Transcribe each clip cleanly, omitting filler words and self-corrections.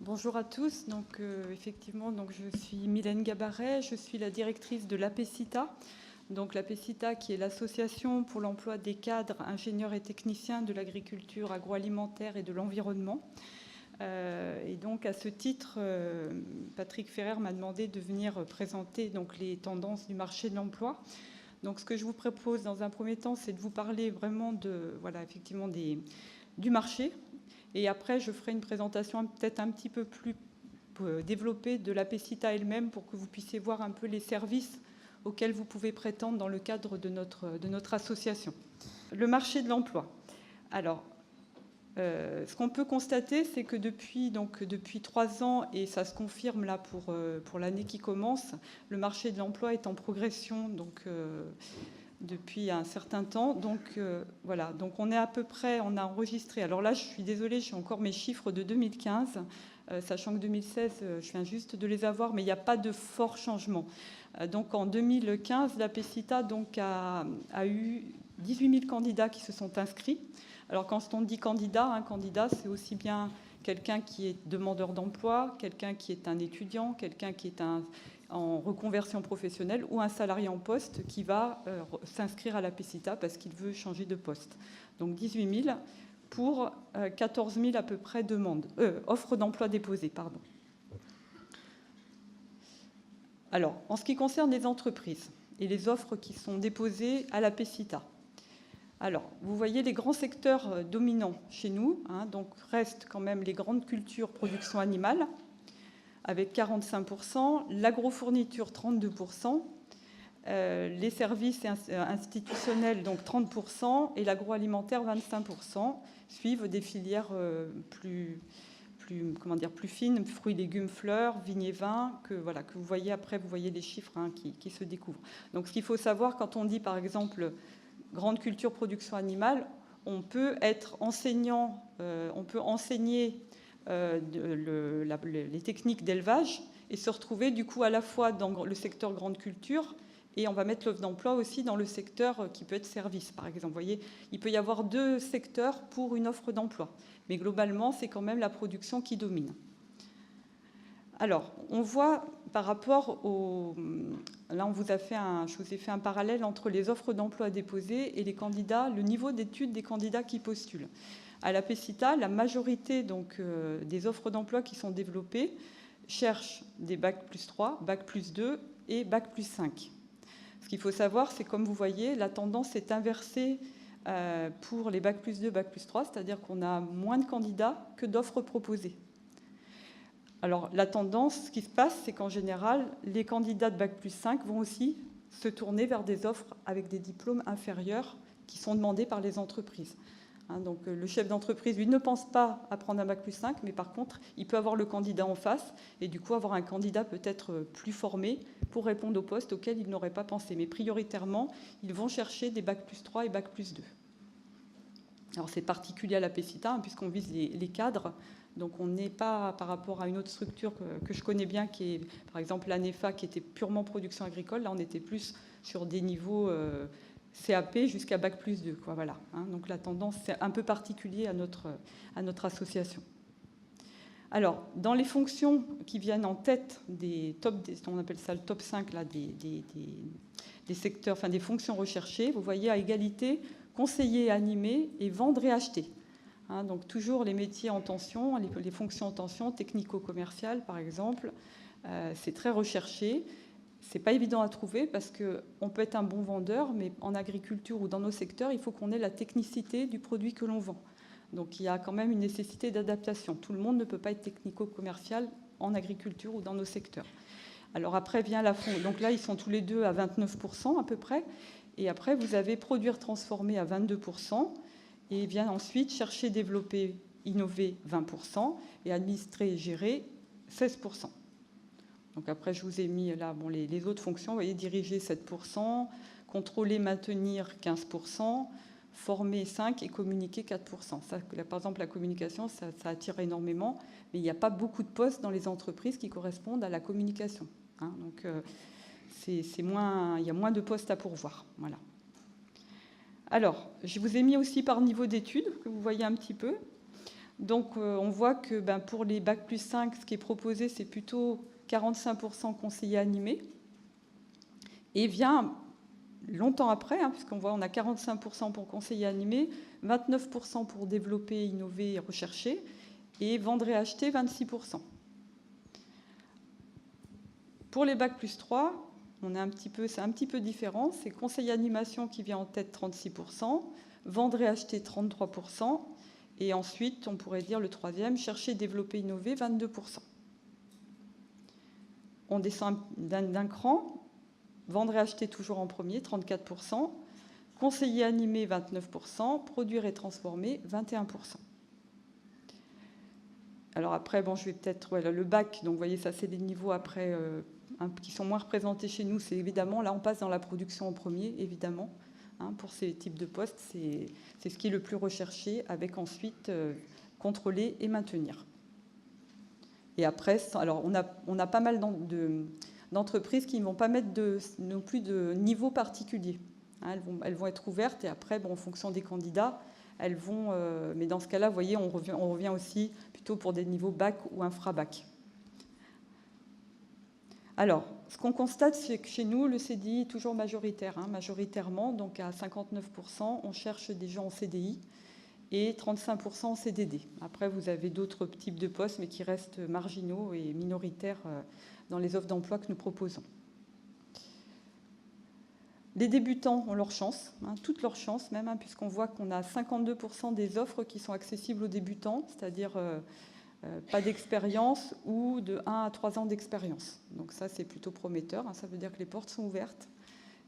Bonjour à tous. Effectivement, je suis Mylène Gabaret, je suis la directrice de l'APECITA. Donc l'APECITA qui est l'association pour l'emploi des cadres, ingénieurs et techniciens de l'agriculture agroalimentaire et de l'environnement. Et donc à ce titre, Patrick Ferrer m'a demandé de venir présenter donc les tendances du marché de l'emploi. Donc ce que je vous propose dans un premier temps, c'est de vous parler vraiment effectivement du marché. Et après, je ferai une présentation peut-être un petit peu plus développée de l'APECITA elle-même pour que vous puissiez voir un peu les services auxquels vous pouvez prétendre dans le cadre de notre association. Le marché de l'emploi. Alors, ce qu'on peut constater, c'est que depuis 3 ans, et ça se confirme là pour l'année qui commence, le marché de l'emploi est en progression depuis un certain temps. Donc on est à peu près, on a enregistré. Alors là, je suis désolée, j'ai encore mes chiffres de 2015, sachant que 2016, je viens juste de les avoir, mais il n'y a pas de fort changement. Donc en 2015, l'APECITA a eu 18 000 candidats qui se sont inscrits. Alors quand on dit candidat, c'est aussi bien quelqu'un qui est demandeur d'emploi, quelqu'un qui est un étudiant, quelqu'un qui est en reconversion professionnelle ou un salarié en poste qui va s'inscrire à l'APECITA parce qu'il veut changer de poste. Donc 18 000 pour 14 000 à peu près offres d'emploi déposées. Alors, en ce qui concerne les entreprises et les offres qui sont déposées à l'APECITA, alors, vous voyez les grands secteurs dominants chez nous, donc restent quand même les grandes cultures, production animale, avec 45%, l'agrofourniture 32%, les services institutionnels donc 30% et l'agroalimentaire 25%, suivent des filières plus fines, fruits, légumes, fleurs, vignes et vins, que vous voyez après, vous voyez les chiffres qui se découvrent. Donc ce qu'il faut savoir quand on dit par exemple grande culture, production animale, on peut être enseignant, on peut enseigner les techniques d'élevage et se retrouver du coup à la fois dans le secteur grande culture et on va mettre l'offre d'emploi aussi dans le secteur qui peut être service, par exemple. Vous voyez, il peut y avoir 2 secteurs pour une offre d'emploi, mais globalement, c'est quand même la production qui domine. Alors, on voit par rapport au... Là, je vous ai fait un parallèle entre les offres d'emploi déposées et les candidats, le niveau d'études des candidats qui postulent. À l'APECITA, la majorité des offres d'emploi qui sont développées cherchent des Bac plus 3, Bac plus 2 et Bac plus 5. Ce qu'il faut savoir, c'est comme vous voyez, la tendance est inversée pour les Bac plus 2, Bac plus 3, c'est-à-dire qu'on a moins de candidats que d'offres proposées. Alors, la tendance, ce qui se passe, c'est qu'en général, les candidats de Bac plus 5 vont aussi se tourner vers des offres avec des diplômes inférieurs qui sont demandés par les entreprises. Donc, le chef d'entreprise, lui, ne pense pas à prendre un Bac plus 5, mais par contre, il peut avoir le candidat en face et du coup avoir un candidat peut-être plus formé pour répondre au poste auquel il n'aurait pas pensé. Mais prioritairement, ils vont chercher des Bac plus 3 et Bac plus 2. Alors, c'est particulier à l'APECITA, puisqu'on vise les cadres. Donc on n'est pas par rapport à une autre structure que je connais bien, qui est par exemple l'ANEFA, qui était purement production agricole. Là, on était plus sur des niveaux CAP jusqu'à Bac plus 2. Voilà, donc la tendance, c'est un peu particulier à notre association. Alors, dans les fonctions qui viennent en tête on appelle ça le top 5 là, des secteurs, enfin des fonctions recherchées, vous voyez à égalité, conseiller, animer et vendre et acheter. Donc toujours les métiers en tension, les fonctions en tension, technico-commerciales par exemple, c'est très recherché. C'est pas évident à trouver parce qu'on peut être un bon vendeur, mais en agriculture ou dans nos secteurs, il faut qu'on ait la technicité du produit que l'on vend. Donc il y a quand même une nécessité d'adaptation. Tout le monde ne peut pas être technico-commercial en agriculture ou dans nos secteurs. Alors après vient donc là ils sont tous les deux à 29% à peu près, et après vous avez produire transformer à 22%. Et vient ensuite chercher, développer, innover 20% et administrer et gérer 16%. Donc après, je vous ai mis là les autres fonctions. Vous voyez, diriger 7%, contrôler, maintenir 15%, former 5% et communiquer 4%. Ça, par exemple, la communication, ça attire énormément, mais il n'y a pas beaucoup de postes dans les entreprises qui correspondent à la communication. Donc il y a moins de postes à pourvoir. Voilà. Alors, je vous ai mis aussi par niveau d'études, que vous voyez un petit peu. Donc, on voit que pour les Bac plus 5, ce qui est proposé, c'est plutôt 45% conseillers animés. Et vient longtemps après, puisqu'on voit on a 45% pour conseiller animé, 29% pour développer, innover et rechercher, et vendre et acheter 26%. Pour les Bac plus 3, c'est un petit peu différent. C'est conseiller animation qui vient en tête 36%, vendre et acheter 33%, et ensuite, on pourrait dire le troisième, chercher, développer, innover 22%. On descend d'un cran. Vendre et acheter toujours en premier, 34%. Conseiller animé, 29%. Produire et transformer, 21%. Alors après, je vais peut-être... le bac, donc vous voyez, ça c'est des niveaux après qui sont moins représentés chez nous. C'est évidemment, là on passe dans la production en premier, évidemment. Pour ces types de postes, c'est ce qui est le plus recherché, avec ensuite contrôler et maintenir. Et après, alors on a pas mal d'entreprises qui ne vont pas mettre non plus de niveau particulier. Elles vont être ouvertes et après, en fonction des candidats, elles vont... mais dans ce cas-là, vous voyez, on revient aussi plutôt pour des niveaux bac ou infra-bac. Alors, ce qu'on constate, c'est que chez nous, le CDI est toujours majoritaire. Majoritairement, donc à 59%, on cherche des gens en CDI et 35% en CDD. Après, vous avez d'autres types de postes, mais qui restent marginaux et minoritaires dans les offres d'emploi que nous proposons. Les débutants ont leur chance, toutes leurs chances même, puisqu'on voit qu'on a 52% des offres qui sont accessibles aux débutants, c'est-à-dire pas d'expérience ou de 1 à 3 ans d'expérience. Donc ça, c'est plutôt prometteur, ça veut dire que les portes sont ouvertes.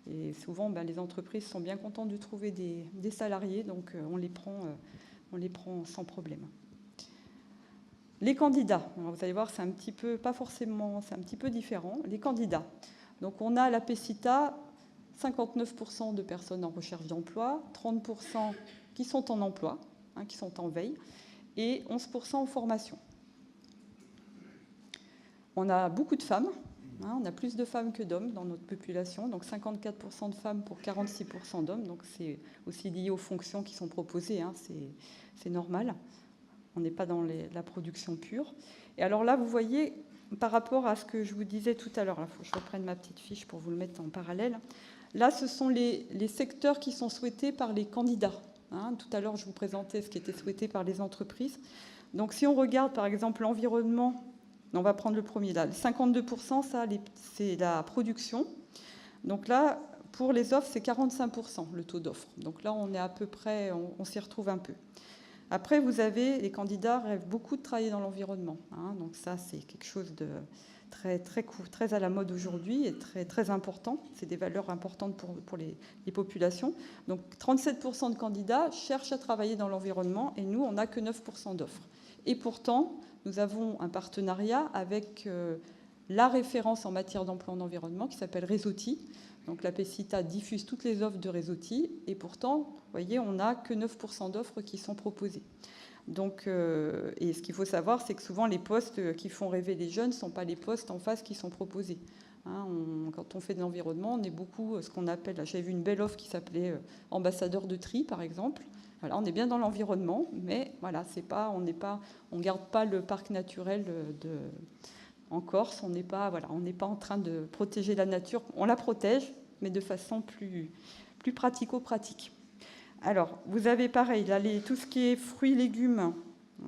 Et souvent, les entreprises sont bien contentes de trouver des salariés, donc on les prend sans problème. Les candidats, alors vous allez voir, c'est un petit peu, pas forcément, c'est un petit peu différent. Les candidats, donc on a à la PECITA 59% de personnes en recherche d'emploi, 30% qui sont en emploi, qui sont en veille, et 11% en formation. On a beaucoup de femmes, on a plus de femmes que d'hommes dans notre population, donc 54% de femmes pour 46% d'hommes, donc c'est aussi lié aux fonctions qui sont proposées, c'est normal. On n'est pas dans la production pure. Et alors là, vous voyez, par rapport à ce que je vous disais tout à l'heure, il faut que je reprenne ma petite fiche pour vous le mettre en parallèle. Là, ce sont les secteurs qui sont souhaités par les candidats. Tout à l'heure, je vous présentais ce qui était souhaité par les entreprises. Donc, si on regarde, par exemple, l'environnement, on va prendre le premier là. 52%, ça, c'est la production. Donc là, pour les offres, c'est 45%, le taux d'offre. Donc là, on est à peu près, on s'y retrouve un peu. Après, vous avez, les candidats rêvent beaucoup de travailler dans l'environnement. Donc ça, c'est quelque chose de très à la mode aujourd'hui et très important. C'est des valeurs importantes pour les populations. Donc 37% de candidats cherchent à travailler dans l'environnement et nous, on n'a que 9% d'offres. Et pourtant, nous avons un partenariat avec la référence en matière d'emploi en environnement qui s'appelle Réseauti. Donc la PECITA diffuse toutes les offres de Réseauti et pourtant, vous voyez, on n'a que 9% d'offres qui sont proposées. Donc, et ce qu'il faut savoir, c'est que souvent les postes qui font rêver les jeunes ne sont pas les postes en face qui sont proposés. Quand on fait de l'environnement, on est beaucoup ce qu'on appelle, j'avais vu une belle offre qui s'appelait ambassadeur de tri, par exemple. Voilà, on est bien dans l'environnement, mais voilà, on ne garde pas le parc naturel en Corse. On n'est pas en train de protéger la nature. On la protège, mais de façon plus pratico-pratique. Alors, vous avez pareil, là, tout ce qui est fruits, légumes.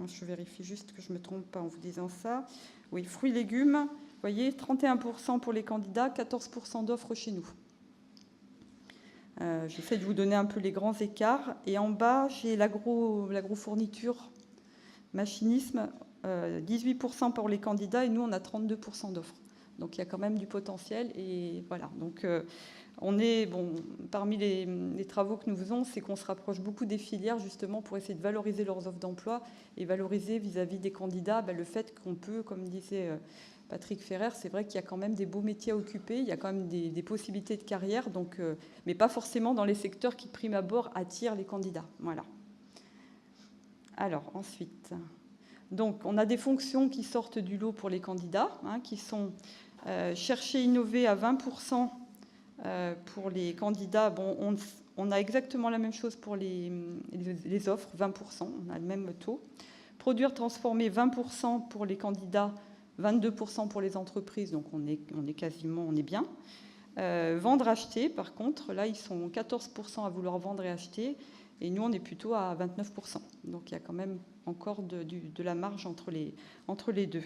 Je vérifie juste que je ne me trompe pas en vous disant ça. Oui, fruits, légumes. Vous voyez, 31% pour les candidats, 14% d'offres chez nous. J'essaie de vous donner un peu les grands écarts. Et en bas, j'ai l'agrofourniture, machinisme, 18% pour les candidats et nous, on a 32% d'offres. Donc, il y a quand même du potentiel. Et voilà, donc... on est, parmi les travaux que nous faisons, c'est qu'on se rapproche beaucoup des filières justement pour essayer de valoriser leurs offres d'emploi et valoriser vis-à-vis des candidats le fait qu'on peut, comme disait Patrick Ferrer, c'est vrai qu'il y a quand même des beaux métiers à occuper, il y a quand même des possibilités de carrière, donc, mais pas forcément dans les secteurs qui, de prime abord, attirent les candidats. Voilà. Alors, ensuite, donc, on a des fonctions qui sortent du lot pour les candidats, qui sont chercher, innover à 20%. Pour les candidats, on a exactement la même chose pour les offres, 20%, on a le même taux. Produire, transformer, 20% pour les candidats, 22% pour les entreprises, donc on est bien. Vendre, acheter, par contre, là, ils sont 14% à vouloir vendre et acheter, et nous, on est plutôt à 29%. Donc, il y a quand même encore de la marge entre les deux.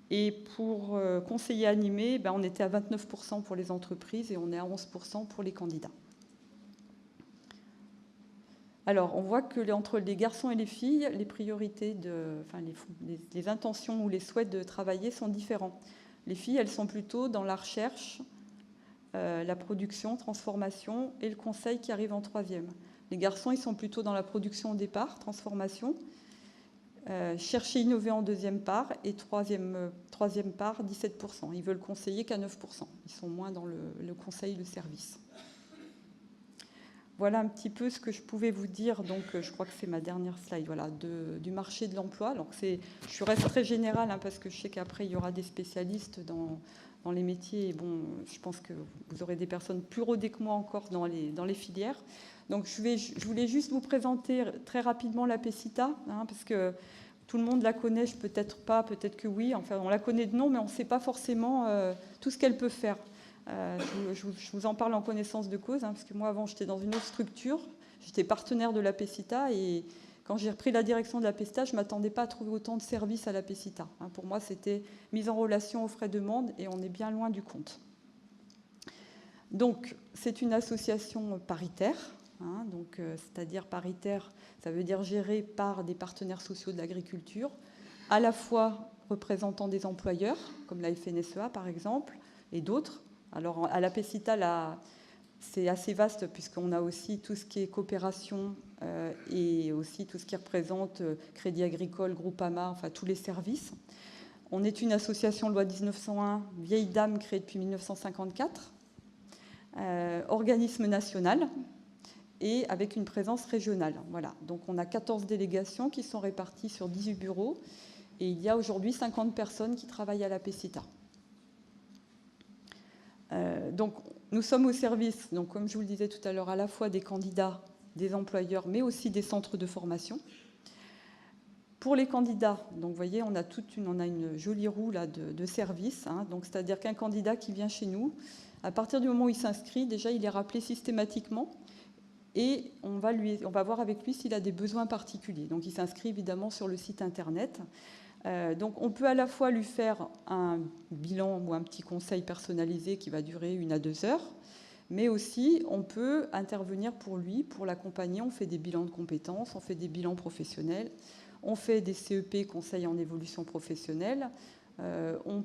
Et pour conseiller animé, on était à 29% pour les entreprises et on est à 11% pour les candidats. Alors, on voit que entre les garçons et les filles, les priorités, les intentions ou les souhaits de travailler sont différents. Les filles, elles sont plutôt dans la recherche, la production, transformation et le conseil qui arrive en troisième. Les garçons, ils sont plutôt dans la production au départ, transformation, chercher, innover en deuxième part et troisième part, 17%. Ils veulent conseiller qu'à 9%. Ils sont moins dans le conseil, le service. Voilà un petit peu ce que je pouvais vous dire. Donc, je crois que c'est ma dernière slide, voilà, du marché de l'emploi. Alors, je reste très générale parce que je sais qu'après, il y aura des spécialistes dans les métiers. Et bon, je pense que vous aurez des personnes plus rodées que moi encore dans les filières. Donc, je voulais juste vous présenter très rapidement la PECITA, parce que tout le monde la connaît, peut-être pas, peut-être que oui. Enfin, on la connaît de nom, mais on ne sait pas forcément tout ce qu'elle peut faire. Je vous en parle en connaissance de cause, parce que moi, avant, j'étais dans une autre structure. J'étais partenaire de la PECITA et quand j'ai repris la direction de la PECITA, je ne m'attendais pas à trouver autant de services à la PECITA. Pour moi, c'était mise en relation aux frais de demande et on est bien loin du compte. Donc, c'est une association paritaire. C'est-à-dire paritaire, ça veut dire gérée par des partenaires sociaux de l'agriculture, à la fois représentant des employeurs, comme la FNSEA par exemple, et d'autres. Alors à la PECITA, c'est assez vaste puisqu'on a aussi tout ce qui est coopération et aussi tout ce qui représente Crédit Agricole, Groupama, enfin tous les services. On est une association loi 1901, vieille dame créée depuis 1954, organisme national, et avec une présence régionale. Voilà. Donc on a 14 délégations qui sont réparties sur 18 bureaux et il y a aujourd'hui 50 personnes qui travaillent à la PECITA. Donc nous sommes au service, donc, comme je vous le disais tout à l'heure, à la fois des candidats, des employeurs, mais aussi des centres de formation. Pour les candidats, donc vous voyez, on a une jolie roue là, de services. Donc c'est-à-dire qu'un candidat qui vient chez nous, à partir du moment où il s'inscrit, déjà il est rappelé systématiquement. Et on va voir avec lui s'il a des besoins particuliers. Donc, il s'inscrit évidemment sur le site internet. Donc, on peut à la fois lui faire un bilan ou un petit conseil personnalisé qui va durer 1 à 2 heures, mais aussi on peut intervenir pour lui, pour l'accompagner. On fait des bilans de compétences, on fait des bilans professionnels, on fait des CEP, conseils en évolution professionnelle. On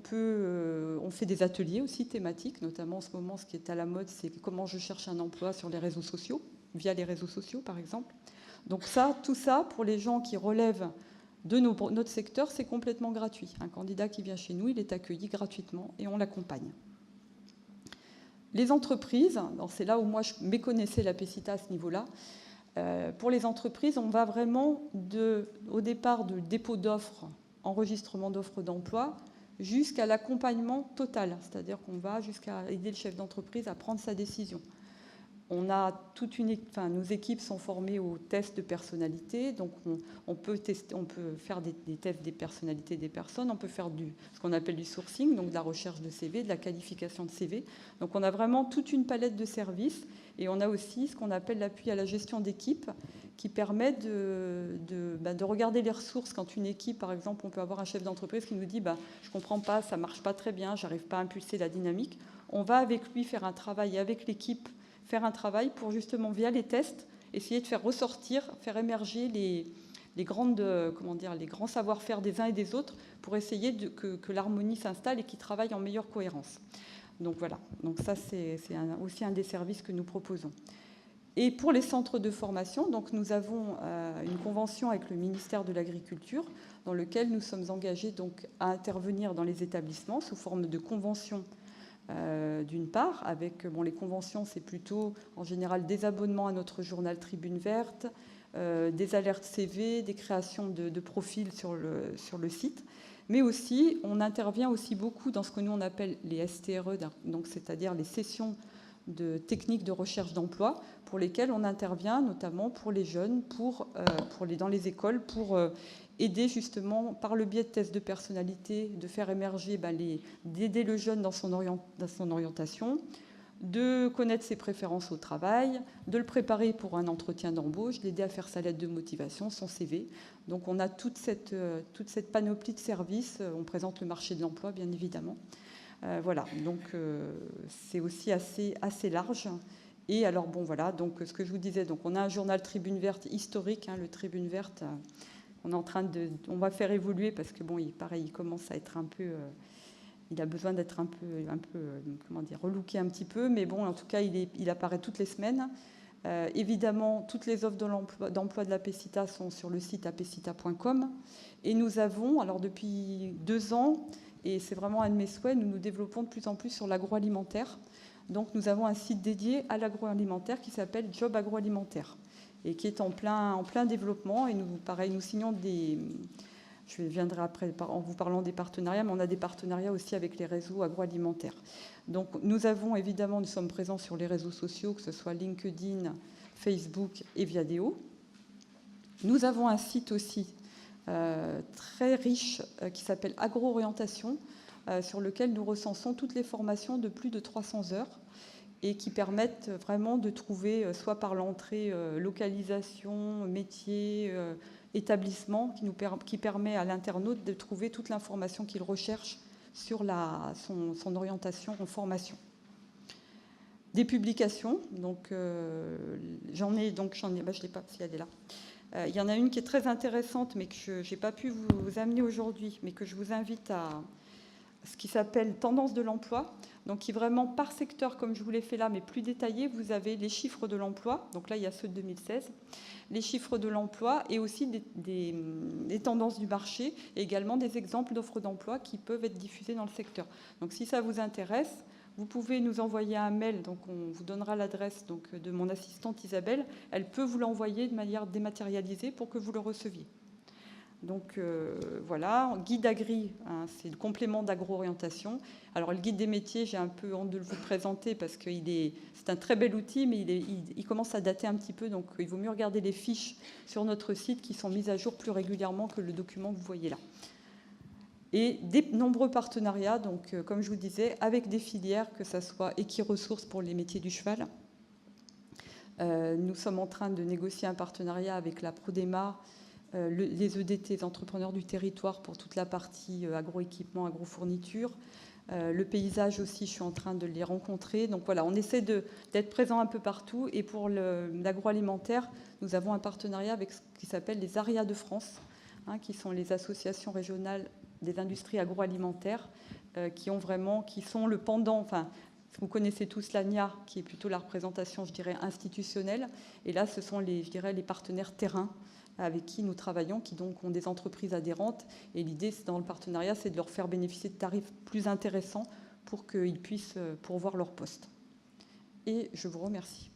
fait des ateliers aussi thématiques, notamment en ce moment, ce qui est à la mode, c'est comment je cherche un emploi sur les réseaux sociaux, via les réseaux sociaux par exemple. Donc tout ça, pour les gens qui relèvent de notre secteur, c'est complètement gratuit. Un candidat qui vient chez nous, il est accueilli gratuitement et on l'accompagne. Les entreprises, c'est là où moi je méconnaissais la PECITA à ce niveau-là. Pour les entreprises, on va vraiment au départ de dépôt d'offres, enregistrement d'offres d'emploi, jusqu'à l'accompagnement total. C'est-à-dire qu'on va jusqu'à aider le chef d'entreprise à prendre sa décision. On a nos équipes sont formées aux tests de personnalité, donc on peut faire des tests des personnalités des personnes, on peut faire ce qu'on appelle du sourcing, donc de la recherche de CV, de la qualification de CV. Donc on a vraiment toute une palette de services et on a aussi ce qu'on appelle l'appui à la gestion d'équipe qui permet de regarder les ressources. Quand une équipe, par exemple, on peut avoir un chef d'entreprise qui nous dit je ne comprends pas, ça ne marche pas très bien, j'arrive pas à impulser la dynamique. On va avec lui faire un travail, avec l'équipe, faire un travail pour justement, via les tests, essayer de faire ressortir, faire émerger les grands savoir-faire des uns et des autres pour essayer que l'harmonie s'installe et qu'ils travaillent en meilleure cohérence. Donc voilà, donc ça c'est aussi un des services que nous proposons. Et pour les centres de formation, donc nous avons une convention avec le ministère de l'Agriculture dans lequel nous sommes engagés donc, à intervenir dans les établissements sous forme de convention. D'une part, avec les conventions, c'est plutôt en général des abonnements à notre journal Tribune Verte, des alertes CV, des créations de profils sur le site, mais aussi on intervient aussi beaucoup dans ce que nous on appelle les STRE, donc c'est-à-dire les sessions de techniques de recherche d'emploi pour lesquelles on intervient, notamment pour les jeunes, dans les écoles, pour aider justement par le biais de tests de personnalité, de faire émerger, d'aider le jeune dans son orientation, de connaître ses préférences au travail, de le préparer pour un entretien d'embauche, d'aider à faire sa lettre de motivation, son CV. Donc on a toute cette panoplie de services. On présente le marché de l'emploi, bien évidemment. Voilà, donc c'est aussi assez large. Et alors bon, voilà, donc ce que je vous disais, donc on a un journal Tribune Verte historique, le Tribune Verte. On va faire évoluer parce que bon, il commence à être un peu. Il a besoin d'être un peu, comment dire, relooké un petit peu, mais bon, en tout cas, il apparaît toutes les semaines. Évidemment, toutes les offres d'emploi de l'APECITA sont sur le site apecita.com. Et nous avons, alors depuis 2 ans, et c'est vraiment un de mes souhaits, nous nous développons de plus en plus sur l'agroalimentaire. Donc nous avons un site dédié à l'agroalimentaire qui s'appelle Job Agroalimentaire et qui est en plein développement. Et nous signons des... Je viendrai après en vous parlant des partenariats, mais on a des partenariats aussi avec les réseaux agroalimentaires. Donc nous sommes présents sur les réseaux sociaux, que ce soit LinkedIn, Facebook et Viadeo. Nous avons un site aussi très riche qui s'appelle Agro-Orientation, sur lequel nous recensons toutes les formations de plus de 300 heures et qui permettent vraiment de trouver, soit par l'entrée localisation, métier, établissement, qui permet à l'internaute de trouver toute l'information qu'il recherche sur son orientation en formation. Des publications, donc je l'ai pas, si elle est là. Il y en a une qui est très intéressante, mais que je n'ai pas pu vous amener aujourd'hui, mais que je vous invite à ce qui s'appelle Tendance de l'emploi, donc qui vraiment par secteur, comme je vous l'ai fait là, mais plus détaillé, vous avez les chiffres de l'emploi, donc là il y a ceux de 2016, les chiffres de l'emploi et aussi des tendances du marché, et également des exemples d'offres d'emploi qui peuvent être diffusées dans le secteur. Donc si ça vous intéresse, vous pouvez nous envoyer un mail, donc on vous donnera l'adresse de mon assistante Isabelle, elle peut vous l'envoyer de manière dématérialisée pour que vous le receviez. Donc voilà, guide agri, c'est le complément d'agro-orientation. Alors le guide des métiers, j'ai un peu honte de vous le présenter parce que c'est un très bel outil, mais il commence à dater un petit peu, donc il vaut mieux regarder les fiches sur notre site qui sont mises à jour plus régulièrement que le document que vous voyez là. Et des nombreux partenariats, donc comme je vous disais, avec des filières, que ce soit Equiresources pour les métiers du cheval. Nous sommes en train de négocier un partenariat avec la Prodema, les EDT, les entrepreneurs du territoire, pour toute la partie agroéquipement, agrofourniture. Le paysage aussi, je suis en train de les rencontrer. Donc voilà, on essaie d'être présent un peu partout. Et pour l'agroalimentaire, nous avons un partenariat avec ce qui s'appelle les ARIA de France, qui sont les associations régionales des industries agroalimentaires, qui sont le pendant, enfin, vous connaissez tous l'ANIA, qui est plutôt la représentation, je dirais, institutionnelle. Et là, ce sont les partenaires terrain avec qui nous travaillons, qui donc ont des entreprises adhérentes. Et l'idée, dans le partenariat, c'est de leur faire bénéficier de tarifs plus intéressants pour qu'ils puissent pourvoir leur poste. Et je vous remercie.